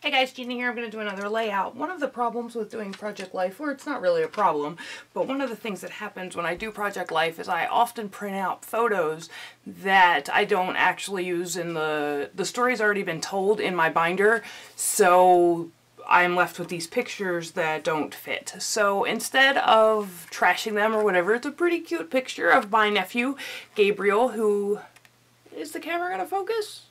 Hey guys, Gina here. I'm going to do another layout. One of the problems with doing Project Life, or it's not really a problem, but one of the things that happens when I do Project Life is I often print out photos that I don't actually use in the story's already been told in my binder, so I'm left with these pictures that don't fit. So instead of trashing them or whatever, it's a pretty cute picture of my nephew, Gabriel, who... Is the camera going to focus?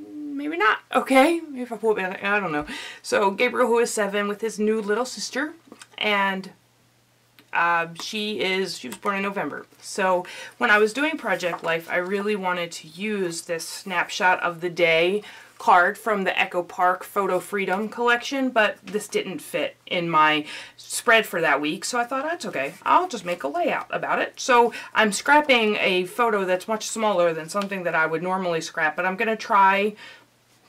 Maybe not. Okay, if I pull it back, I don't know. So Gabriel, who is 7, with his new little sister, and she was born in November. So when I was doing Project Life, I really wanted to use this snapshot of the day card from the Echo Park Photo Freedom collection, but this didn't fit in my spread for that week, so I thought, that's okay, I'll just make a layout about it. So I'm scrapping a photo that's much smaller than something that I would normally scrap, but I'm going to try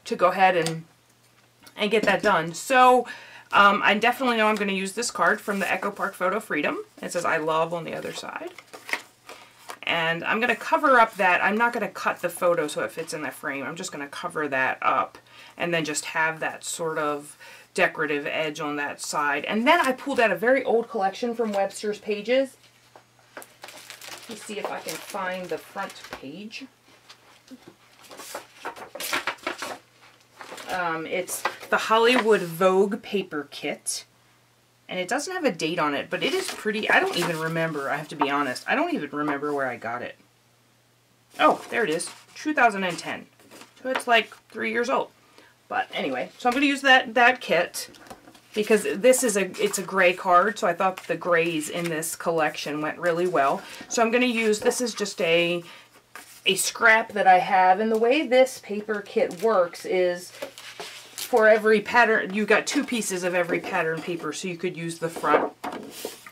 to go ahead and get that done. So I definitely know I'm going to use this card from the Echo Park Photo Freedom. It says I love on the other side. And I'm going to cover up that. I'm not going to cut the photo so it fits in the frame. I'm just going to cover that up and then just have that sort of decorative edge on that side. And then I pulled out a very old collection from Webster's Pages. Let's see if I can find the front page. It's the Hollywood Vogue paper kit. And it doesn't have a date on it, but it is pretty. I don't even remember, I have to be honest. I don't even remember where I got it. Oh, there it is. 2010. So it's like 3 years old. But anyway, so I'm going to use that kit because this is it's a gray card, so I thought the grays in this collection went really well. So I'm going to use, this is just a scrap that I have, and the way this paper kit works is for every pattern, you've got 2 pieces of every pattern paper, so you could use the front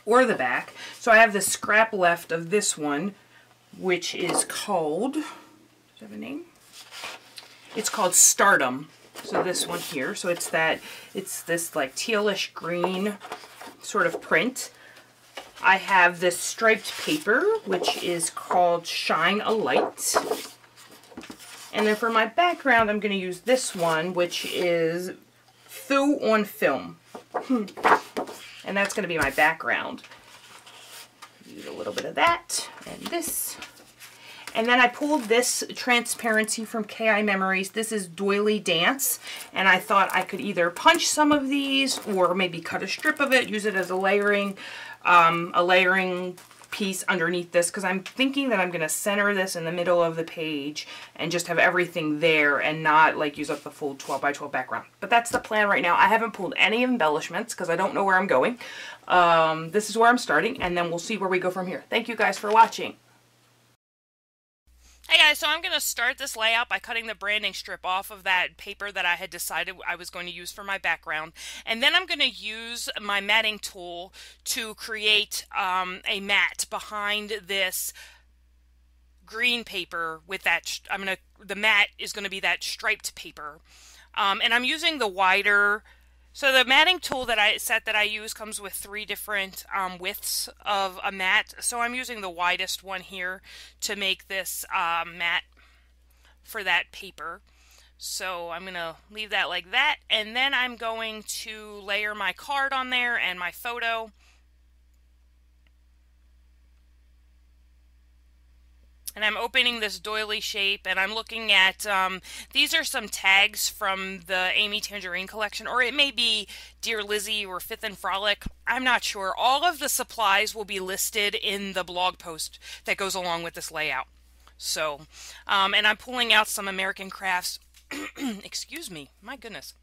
or the back. So I have the scrap left of this one, which is called, does it have a name? It's called Stardom. So this one here, so it's this like tealish green sort of print. I have this striped paper, which is called Shine a Light. And then for my background, I'm going to use this one, which is Foo on Film. And that's going to be my background. Use a little bit of that and this. And then I pulled this transparency from KI Memories. This is Doily Dance. And I thought I could either punch some of these or maybe cut a strip of it, use it as a layering piece underneath this, because I'm thinking that I'm going to center this in the middle of the page and just have everything there and not like use up the full 12 by 12 background. But that's the plan right now. I haven't pulled any embellishments because I don't know where I'm going. This is where I'm starting, and then we'll see where we go from here. Thank you guys for watching. Hey guys, so I'm going to start this layout by cutting the branding strip off of that paper that I had decided I was going to use for my background. And then I'm going to use my matting tool to create a mat behind this green paper with that, the mat is going to be that striped paper. And I'm using the wider, so the matting tool that I use comes with 3 different widths of a mat. So I'm using the widest one here to make this mat for that paper. So I'm going to leave that like that. And then I'm going to layer my card on there and my photo. And I'm opening this doily shape, and I'm looking at, these are some tags from the Amy Tangerine collection, or it may be Dear Lizzie or Fifth and Frolic. I'm not sure. All of the supplies will be listed in the blog post that goes along with this layout. So, and I'm pulling out some American Crafts, excuse me, my goodness.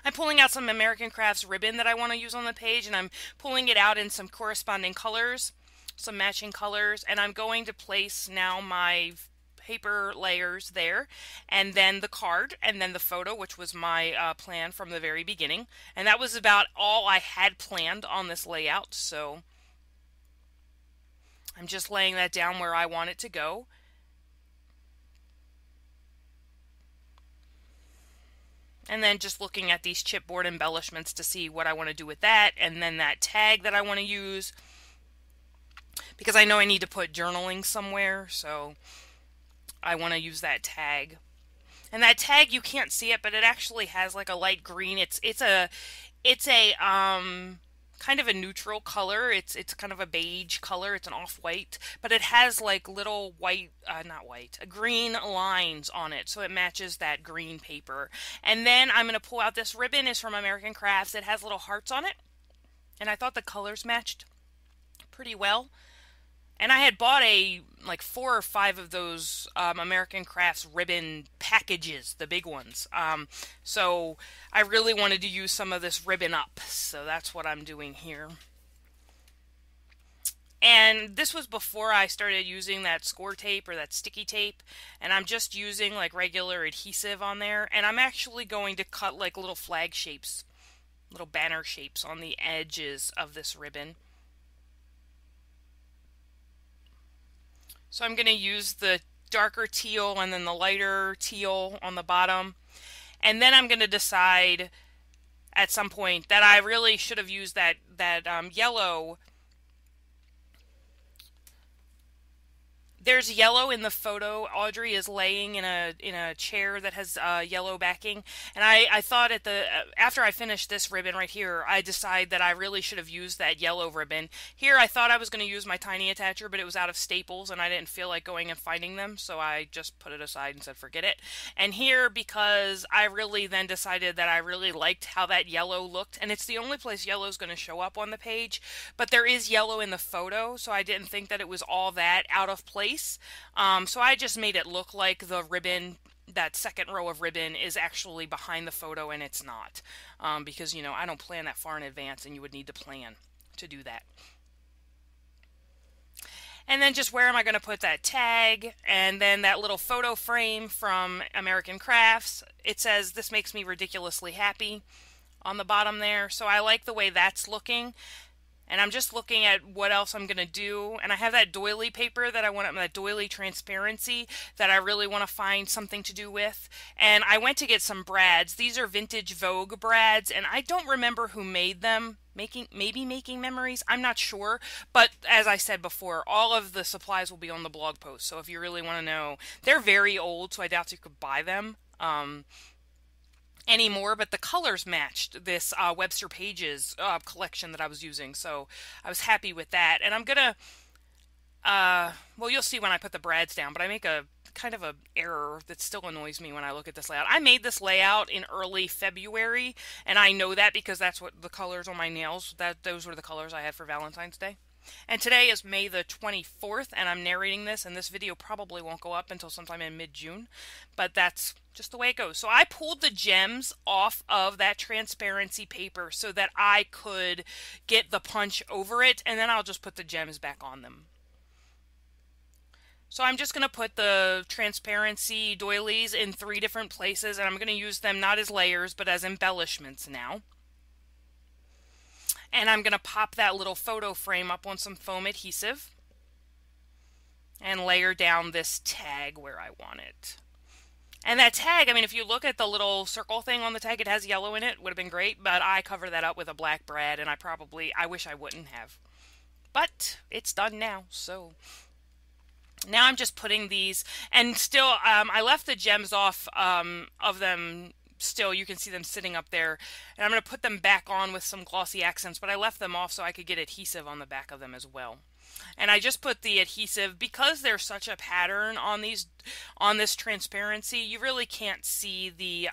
I'm pulling out some American Crafts ribbon that I want to use on the page, and I'm pulling it out in some corresponding colors. Some matching colors, and I'm going to place now my paper layers there, and then the card, and then the photo, which was my plan from the very beginning. And that was about all I had planned on this layout, so I'm just laying that down where I want it to go. And then just looking at these chipboard embellishments to see what I want to do with that, and then that tag that I want to use, because I know I need to put journaling somewhere, so I want to use that tag. And that tag, you can't see it, but it actually has like a light green. It's a kind of a neutral color. It's kind of a beige color. It's an off-white, but it has like little white, not white, green lines on it, so it matches that green paper. And then I'm gonna pull out this ribbon. Is from American Crafts. It has little hearts on it, and I thought the colors matched pretty well. And I had bought like 4 or 5 of those American Crafts ribbon packages, the big ones. So I really wanted to use some of this ribbon up. So that's what I'm doing here. And this was before I started using that score tape or that sticky tape. And I'm just using like regular adhesive on there. And I'm actually going to cut like little flag shapes, little banner shapes on the edges of this ribbon. So I'm going to use the darker teal and then the lighter teal on the bottom. And then I'm going to decide at some point that I really should have used that yellow. There's yellow in the photo. Audrey is laying in a chair that has yellow backing, and I thought after I finished this ribbon right here, I decided that I really should have used that yellow ribbon. Here I thought I was going to use my tiny attacher, but it was out of staples, and I didn't feel like going and finding them, so I just put it aside and said forget it. And here, because I really then decided that I really liked how that yellow looked, and it's the only place yellow is going to show up on the page, but there is yellow in the photo, so I didn't think that it was all that out of place. So I just made it look like the ribbon, that second row of ribbon, is actually behind the photo, and it's not. Because, you know, I don't plan that far in advance, and you would need to plan to do that. And then just where am I going to put that tag? And then that little photo frame from American Crafts. It says, "This makes me ridiculously happy," on the bottom there. So I like the way that's looking. And I'm just looking at what else I'm going to do. And I have that doily paper that I want, that doily transparency that I really want to find something to do with. And I went to get some brads. These are vintage Vogue brads, and I don't remember who made them. Maybe Making Memories, I'm not sure. But as I said before, all of the supplies will be on the blog post. So if you really want to know, they're very old, so I doubt you could buy them anymore, but the colors matched this Webster Pages collection that I was using, so I was happy with that. And I'm gonna well, you'll see when I put the brads down, but I make a kind of a error that still annoys me when I look at this layout. I made this layout in early February, and I know that because that's what the colors on my nails, those were the colors I had for Valentine's Day. And today is May the 24th, and I'm narrating this, and this video probably won't go up until sometime in mid-June, but that's just the way it goes. So I pulled the gems off of that transparency paper so that I could get the punch over it, and then I'll just put the gems back on them. So I'm just going to put the transparency doilies in 3 different places, and I'm going to use them not as layers, but as embellishments now. And I'm going to pop that little photo frame up on some foam adhesive and layer down this tag where I want it. And that tag, I mean, if you look at the little circle thing on the tag, it has yellow in it. Would have been great, but I covered that up with a black brad, and I wish I wouldn't have. But it's done now, so now I'm just putting these, and still, I left the gems off of them. Still, you can see them sitting up there, and I'm going to put them back on with some glossy accents, but I left them off so I could get adhesive on the back of them as well. And I just put the adhesive, because there's such a pattern on this transparency, you really can't see the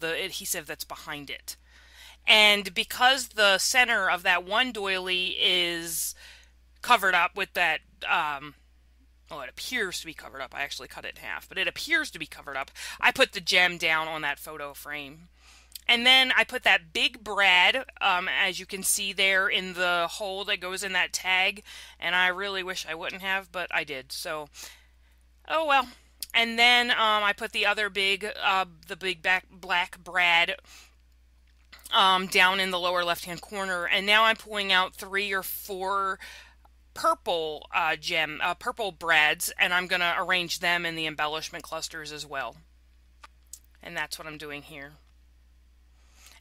adhesive that's behind it. And because the center of that one doily is covered up with that well, it appears to be covered up. I actually cut it in half, but it appears to be covered up. I put the gem down on that photo frame. And then I put that big brad, as you can see there, in the hole that goes in that tag. And I really wish I wouldn't have, but I did. So, oh well. And then I put the other big black brad down in the lower left-hand corner. And now I'm pulling out 3 or 4 purple purple brads, and I'm going to arrange them in the embellishment clusters as well. And that's what I'm doing here.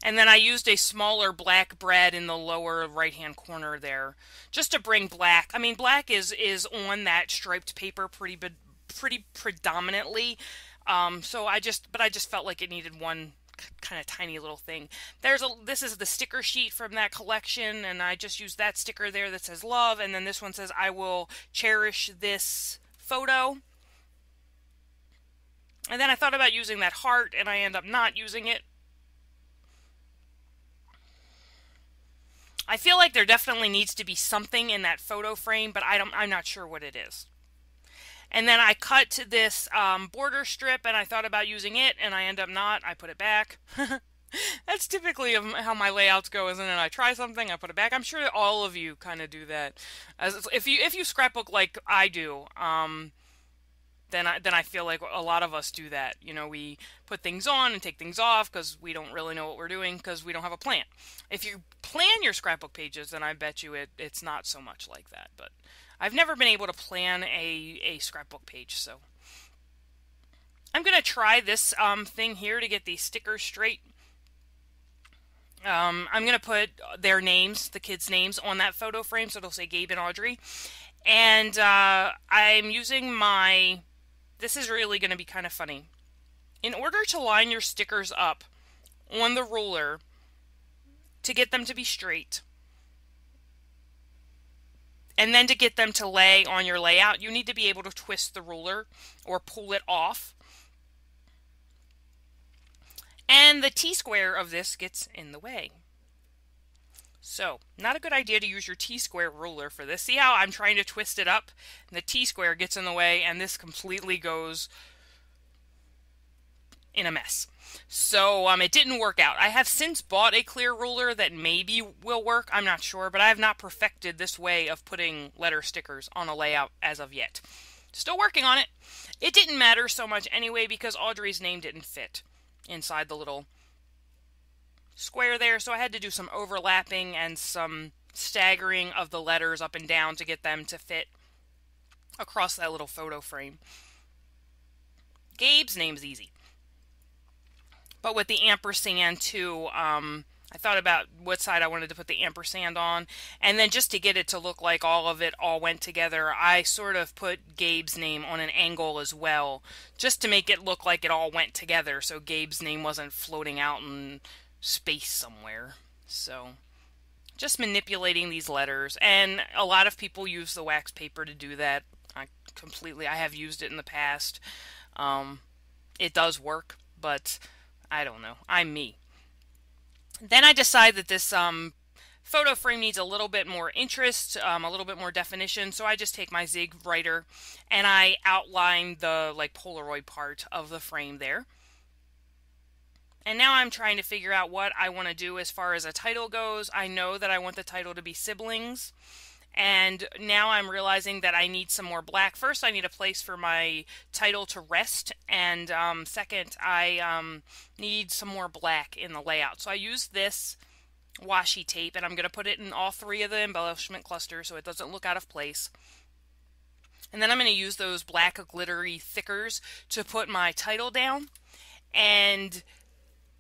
And then I used a smaller black brad in the lower right-hand corner there, just to bring black. I mean, black is on that striped paper pretty predominantly. But I just felt like it needed one kind of tiny little thing. This is the sticker sheet from that collection, and I just used that sticker there that says love, and then this one says I will cherish this photo. And then I thought about using that heart, and I end up not using it. I feel like there definitely needs to be something in that photo frame, but I'm not sure what it is. And then I cut this border strip, and I thought about using it, and I end up not. I put it back. That's typically how my layouts go, isn't it? I try something, I put it back. I'm sure that all of you kind of do that. If you scrapbook like I do, then I feel like a lot of us do that. You know, we put things on and take things off because we don't really know what we're doing because we don't have a plan. If you plan your scrapbook pages, then I bet you it's not so much like that. But I've never been able to plan a scrapbook page, so I'm gonna try this thing here to get these stickers straight. I'm gonna put their names, the kids' names, on that photo frame, so it'll say Gabe and Audrey. And I'm using my. This is really gonna be kind of funny. In order to line your stickers up on the ruler to get them to be straight, and then to get them to lay on your layout, you need to be able to twist the ruler or pull it off. And the T-square of this gets in the way. So, not a good idea to use your T-square ruler for this. See how I'm trying to twist it up? And the T-square gets in the way, and this completely goes in a mess. So it didn't work out. I have since bought a clear ruler that maybe will work. I'm not sure, but I have not perfected this way of putting letter stickers on a layout as of yet. Still working on it. It didn't matter so much anyway because Audrey's name didn't fit inside the little square there, so I had to do some overlapping and some staggering of the letters up and down to get them to fit across that little photo frame. Gabe's name's easy. But with the ampersand too, I thought about what side I wanted to put the ampersand on. And then just to get it to look like all of it all went together, I sort of put Gabe's name on an angle as well, just to make it look like it all went together, so Gabe's name wasn't floating out in space somewhere. So, just manipulating these letters. And a lot of people use the wax paper to do that. I have used it in the past. It does work, but I don't know. I'm me. Then I decide that this photo frame needs a little bit more interest, a little bit more definition, so I just take my Zig writer and I outline the Polaroid part of the frame there. And now I'm trying to figure out what I want to do as far as a title goes. I know that I want the title to be Siblings. And now I'm realizing that I need some more black. First, I need a place for my title to rest. And second, I need some more black in the layout. So I use this washi tape, and I'm going to put it in all three of the embellishment clusters so it doesn't look out of place. And then I'm going to use those black glittery thickers to put my title down. And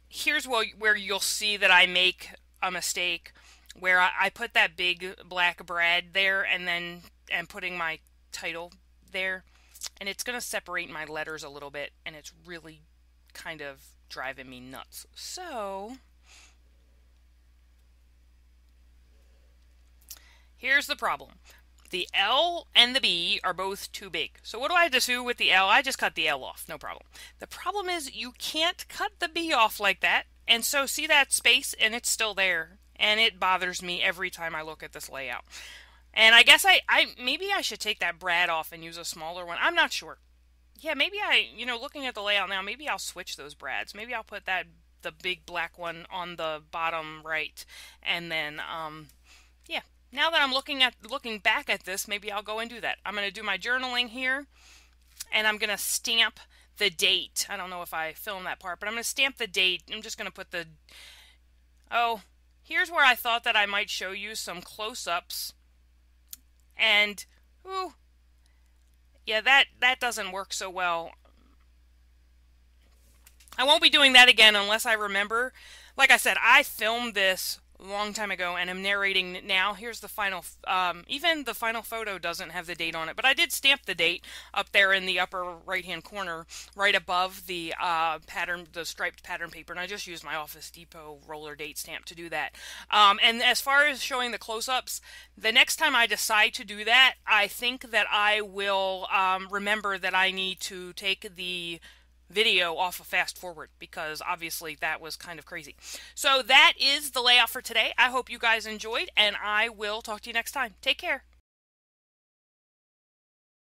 here's where you'll see that I make a mistake, where I put that big black brad there and putting my title there, and it's going to separate my letters a little bit, and it's really kind of driving me nuts. So here's the problem. The L and the B are both too big. So what do I do with the L? I just cut the L off, no problem. The problem is you can't cut the B off like that, and so see that space, and it's still there. And it bothers me every time I look at this layout. And I guess maybe I should take that brad off and use a smaller one. I'm not sure. Yeah, maybe looking at the layout now, maybe I'll switch those brads. Maybe I'll put the big black one on the bottom right. And then, yeah. Now that I'm looking back at this, maybe I'll go and do that. I'm going to do my journaling here. And I'm going to stamp the date. I don't know if I filmed that part, but I'm going to stamp the date. I'm just going to put the... Oh... Here's where I thought that I might show you some close-ups. And, ooh, yeah, that doesn't work so well. I won't be doing that again unless I remember. Like I said, I filmed this a long time ago and I'm narrating it now. Here's the final, even the final photo doesn't have the date on it, but I did stamp the date up there in the upper right-hand corner, right above the pattern, the striped pattern paper, and I just used my Office Depot roller date stamp to do that. And as far as showing the close-ups, the next time I decide to do that, I think that I will remember that I need to take the video off of fast forward, because obviously that was kind of crazy. So that is the layout for today. I hope you guys enjoyed, and I will talk to you next time. Take care.